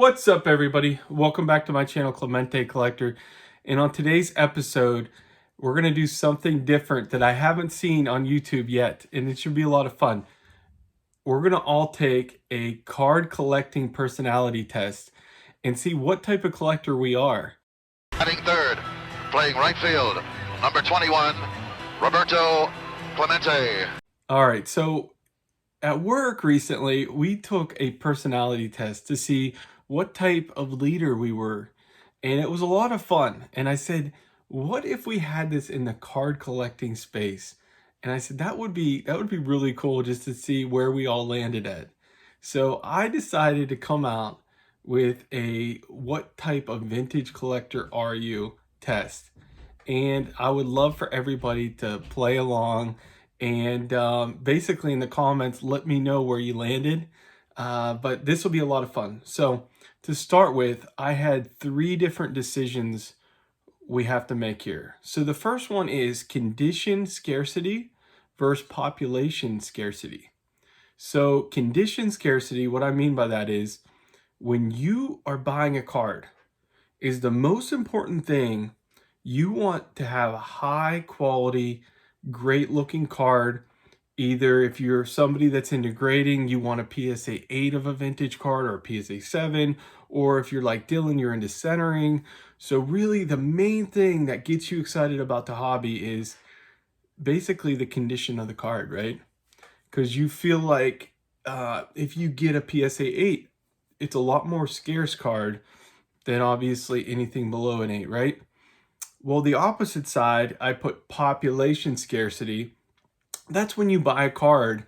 What's up, everybody? Welcome back to my channel, Clemente Collector. And on today's episode, we're going to do something different that I haven't seen on YouTube yet, and it should be a lot of fun. We're going to all take a card collecting personality test and see what type of collector we are. Batting third, playing right field, number 21, Roberto Clemente. All right, so at work recently, we took a personality test to see what type of leader we were. And it was a lot of fun. And I said, what if we had this in the card collecting space? And I said, that would be really cool just to see where we all landed at. So I decided to come out with a what type of vintage collector are you test. And I would love for everybody to play along and basically in the comments, let me know where you landed. But this will be a lot of fun. So to start with, I had 3 different decisions we have to make here. So the first one is condition scarcity versus population scarcity. So condition scarcity, what I mean by that is when you are buying a card, is the most important thing you want to have a high quality, great looking card. Either if you're somebody that's into grading, you want a PSA 8 of a vintage card or a PSA 7, or if you're like Dylan, you're into centering. So really the main thing that gets you excited about the hobby is basically the condition of the card, right? Because you feel like if you get a PSA 8, it's a lot more scarce card than obviously anything below an 8, right? Well, the opposite side, I put population scarcity. That's when you buy a card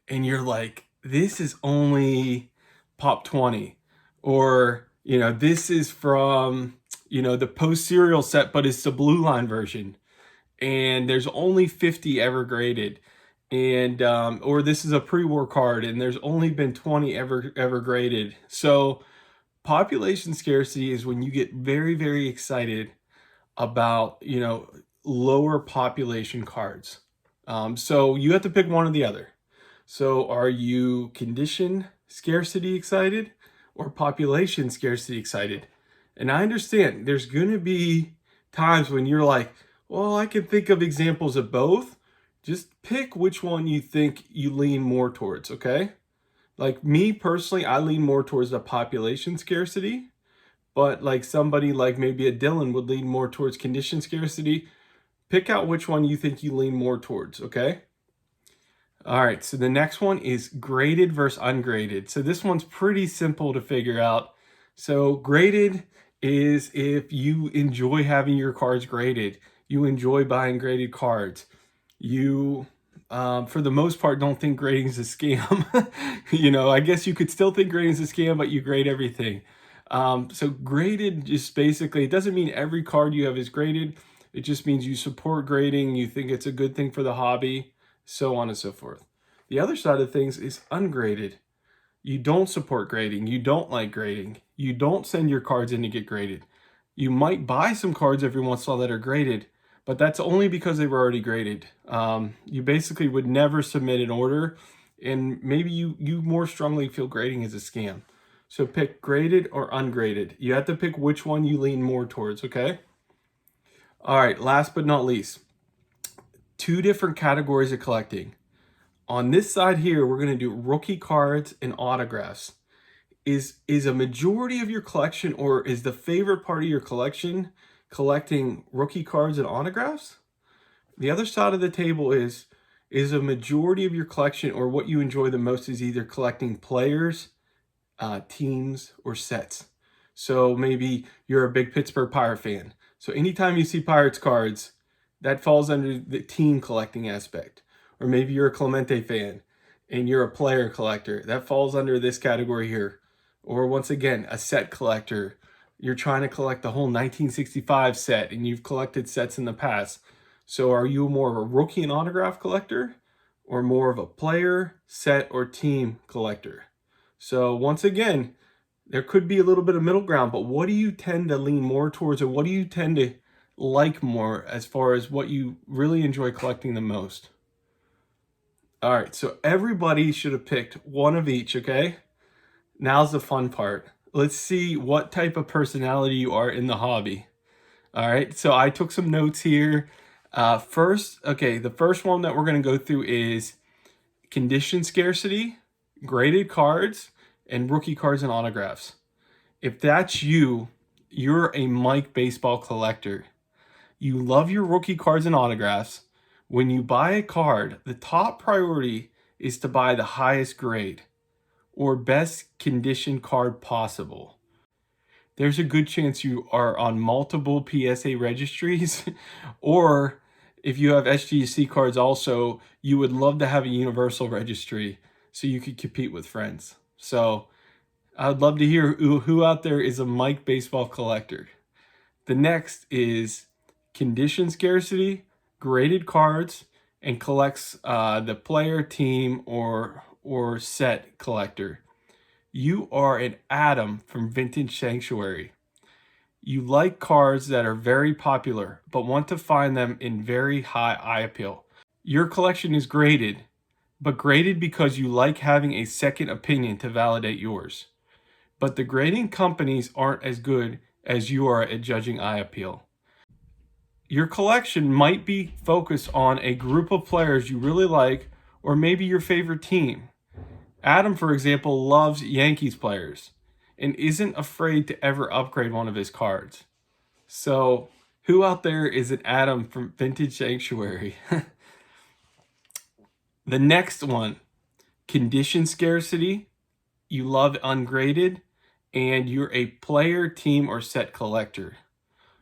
and you're like, this is only Pop 20. Or, this is from, the post serial set, but it's the blue line version. And there's only 50 ever graded. And, or this is a pre-war card and there's only been 20 ever graded. So population scarcity is when you get very, very excited about, lower population cards. So you have to pick one or the other. So are you condition scarcity excited or population scarcity excited? And I understand there's going to be times when you're like, well, I can think of examples of both. Just pick which one you think you lean more towards, okay? Like me personally, I lean more towards the population scarcity, but like somebody like maybe a Dylan would lean more towards condition scarcity. Pick out which one you think you lean more towards, okay? All right, so the next one is graded versus ungraded. So this one's pretty simple to figure out. So graded is if you enjoy having your cards graded. You enjoy buying graded cards. You, for the most part, don't think grading is a scam. I guess you could still think grading is a scam, but you grade everything. So graded just basically, it doesn't mean every card you have is graded. It just means you support grading, you think it's a good thing for the hobby, so on and so forth. The other side of things is ungraded. You don't support grading, you don't like grading, you don't send your cards in to get graded. You might buy some cards every once in a while that are graded, but that's only because they were already graded. You basically would never submit an order, and maybe you more strongly feel grading is a scam. So pick graded or ungraded. You have to pick which one you lean more towards, okay? All right, last but not least, 2 different categories of collecting. On this side here, we're going to do rookie cards and autographs. Is a majority of your collection, or is the favorite part of your collection collecting rookie cards and autographs? The other side of the table is a majority of your collection, or what you enjoy the most, is either collecting players, teams, or sets. So maybe you're a big Pittsburgh Pirate fan. So anytime you see Pirates cards, that falls under the team collecting aspect. Or maybe you're a Clemente fan and you're a player collector. That falls under this category here. Or once again, a set collector. You're trying to collect the whole 1965 set and you've collected sets in the past. So are you more of a rookie and autograph collector or more of a player, set, or team collector? So once again, there could be a little bit of middle ground, but what do you tend to lean more towards, or what do you tend to like more as far as what you really enjoy collecting the most? All right, so everybody should have picked one of each, okay? Now's the fun part. let's see what type of personality you are in the hobby. All right, so I took some notes here. The first one that we're going to go through is condition scarcity, graded cards, and rookie cards and autographs. If that's you, you're a Mike baseball collector. You love your rookie cards and autographs. When you buy a card, the top priority is to buy the highest grade or best condition card possible. There's a good chance you are on multiple PSA registries, or if you have SGC cards also, you would love to have a universal registry so you could compete with friends. So I'd love to hear who out there is a Mike baseball collector. The next is condition scarcity, graded cards, and collects the player, team, or set collector. You are an Adam from Vintage Sanctuary. You like cards that are very popular, but want to find them in very high eye appeal. Your collection is graded, but graded because you like having a second opinion to validate yours. But the grading companies aren't as good as you are at judging eye appeal. Your collection might be focused on a group of players you really like, or maybe your favorite team. Adam, for example, loves Yankees players and isn't afraid to ever upgrade one of his cards. So, who out there is an Adam from Vintage Sanctuary? The next one, condition scarcity. You love ungraded, and you're a player, team, or set collector.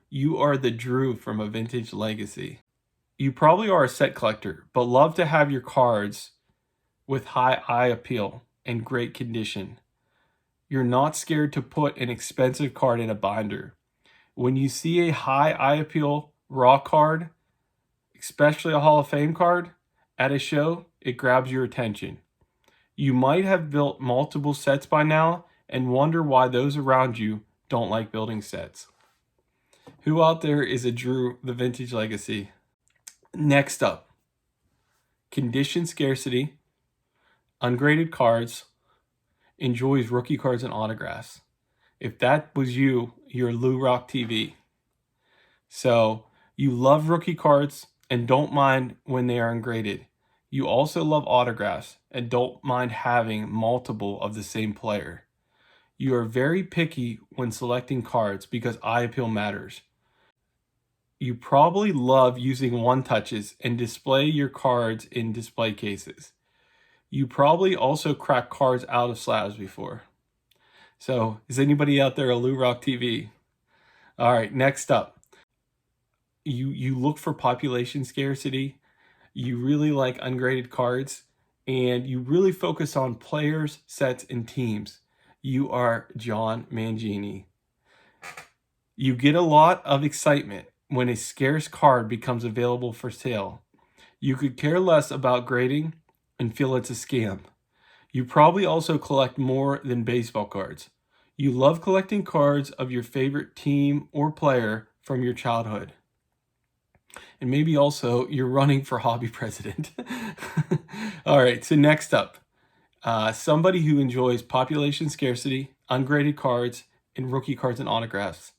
You are the Drew from a Vintage Legacy. You probably are a set collector, but love to have your cards with high eye appeal and great condition. You're not scared to put an expensive card in a binder. When you see a high eye appeal raw card, especially a Hall of Fame card, at a show, it grabs your attention. You might have built multiple sets by now and wonder why those around you don't like building sets. Who out there is a Drew the Vintage Legacy? Next up, condition scarcity, ungraded cards, enjoys rookie cards and autographs. If that was you, you're Lou Rock TV. So you love rookie cards and don't mind when they are ungraded. You also love autographs and don't mind having multiple of the same player. You are very picky when selecting cards because eye appeal matters. You probably love using one-touches and display your cards in display cases. You probably also crack cards out of slabs before. So, is anybody out there a Lou Rock TV? All right, next up. You look for population scarcity. You really like ungraded cards, and you really focus on players, sets, and teams. You are John Mangini. You get a lot of excitement when a scarce card becomes available for sale. You could care less about grading and feel it's a scam. You probably also collect more than baseball cards. You love collecting cards of your favorite team or player from your childhood. And maybe also you're running for hobby president. All right, so next up, somebody who enjoys population scarcity, ungraded cards, and rookie cards and autographs.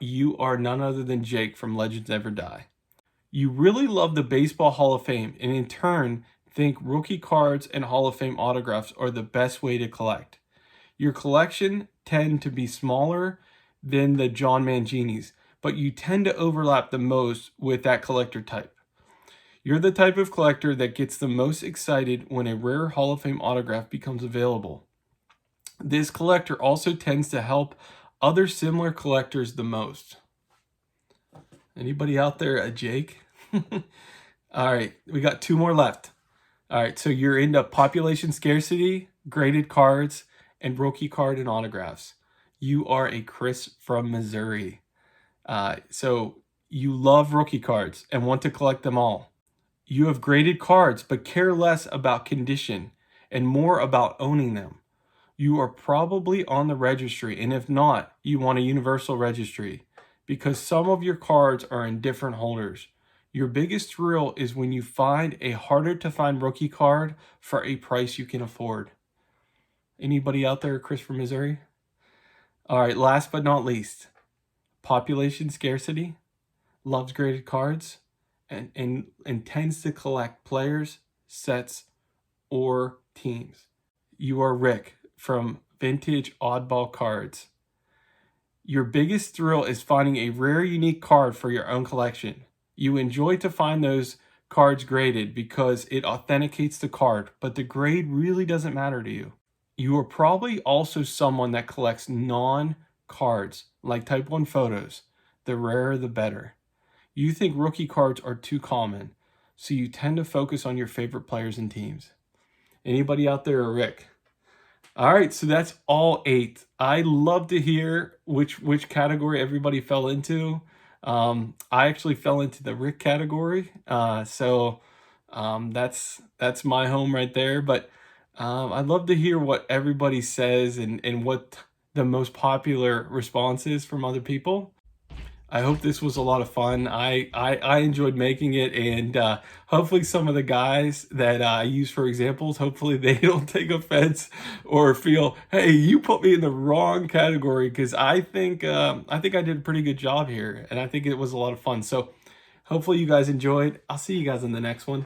You are none other than Jake from Legends Never Die. You really love the Baseball Hall of Fame, and in turn, think rookie cards and Hall of Fame autographs are the best way to collect. Your collection tend to be smaller than the John Mangini's, but you tend to overlap the most with that collector type. You're the type of collector that gets the most excited when a rare Hall of Fame autograph becomes available. This collector also tends to help other similar collectors the most. Anybody out there a Jake? All right, we got two more left. All right, so you're into population scarcity, graded cards, and rookie card and autographs. You are a Chris from Missouri. So you love rookie cards and want to collect them all. You have graded cards but care less about condition and more about owning them. You are probably on the registry, and if not, you want a universal registry because some of your cards are in different holders. Your biggest thrill is when you find a harder to find rookie card for a price you can afford. Anybody out there, Chris from Missouri? All right, last but not least, population scarcity, loves graded cards, and tends to collect players, sets, or teams. You are Rick from Vintage Oddball Cards. Your biggest thrill is finding a rare, unique card for your own collection. You enjoy to find those cards graded because it authenticates the card, but the grade really doesn't matter to you. You are probably also someone that collects non-cards, like Type 1 photos. The rarer the better. You think rookie cards are too common, so you tend to focus on your favorite players and teams. Anybody out there, Rick? All right, so that's all 8. I love to hear which category everybody fell into. I actually fell into the Rick category, so that's my home right there. But I'd love to hear what everybody says and what the most popular response is from other people. I hope this was a lot of fun. I enjoyed making it, and hopefully some of the guys that I use for examples, hopefully they don't take offense or feel, hey, you put me in the wrong category, because I think I did a pretty good job here, and I think it was a lot of fun. So hopefully you guys enjoyed. I'll see you guys in the next one.